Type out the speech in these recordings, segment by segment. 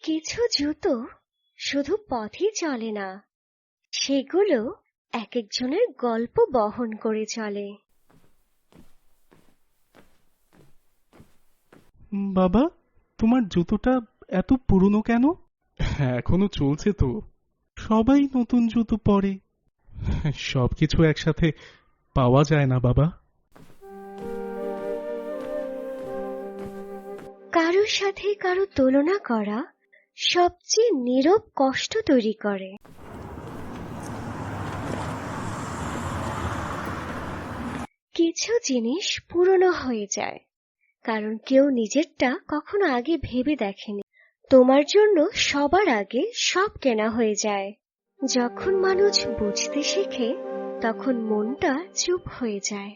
কিছু জুতো শুধু পথেই চলে না, সেগুলো এক একজনের গল্প বহন করে চলে। বাবা, তোমার জুতোটা এত পুরনো কেন? এখনো চলছে তো, সবাই নতুন জুতো পরে। সবকিছু একসাথে পাওয়া যায় না বাবা। কারোর সাথে কারো তুলনা করা সবচেয়ে নীরব কষ্ট তৈরি করে। কিছু জিনিস পুরনো হয়ে যায় কারণ কেউ নিজেরটা কখনো আগে ভেবে দেখেনি। তোমার জন্য সবার আগে সব কেনা হয়ে যায়। যখন মানুষ বুঝতে শেখে তখন মনটা চুপ হয়ে যায়।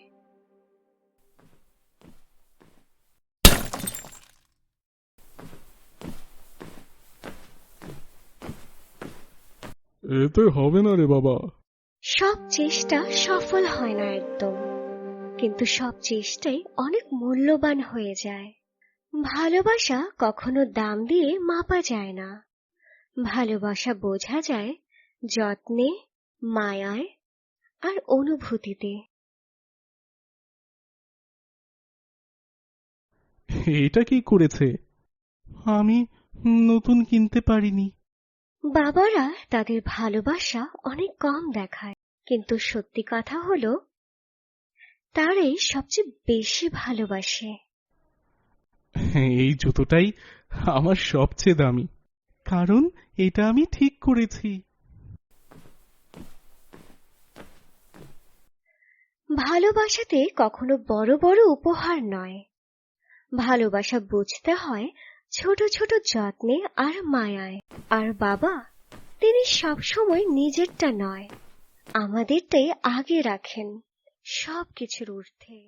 এতে হবে না রে বাবা। সব চেষ্টা সফল হয় না একদম, কিন্তু সব চেষ্টাই অনেক মূল্যবান হয়ে যায়। ভালোবাসা কখনো দাম দিয়ে মাপা যায় না। ভালোবাসা বোঝা যায় যত্নে, মায়ায় আর অনুভূতিতে। এটা কি করেছে? আমি নতুন কিনতে পারিনি। বাবারা তাদের ভালোবাসা অনেক কম দেখায়, কিন্তু সত্যি কথা হলো তারাই সবচেয়ে বেশি ভালোবাসে। এই জুতোটাই আমার সবচেয়ে দামি, কারণ এটা আমি ঠিক করেছি। ভালোবাসাতে কখনো বড় বড় উপহার নয়, ভালোবাসা বুঝতে হয় ছোট ছোট যত্নে আর মায়ায়। আর বাবা, তিনি সবসময় নিজেরটা নয়, আমাদেরটাই আগে রাখেন সবকিছুর ঊর্ধ্বে।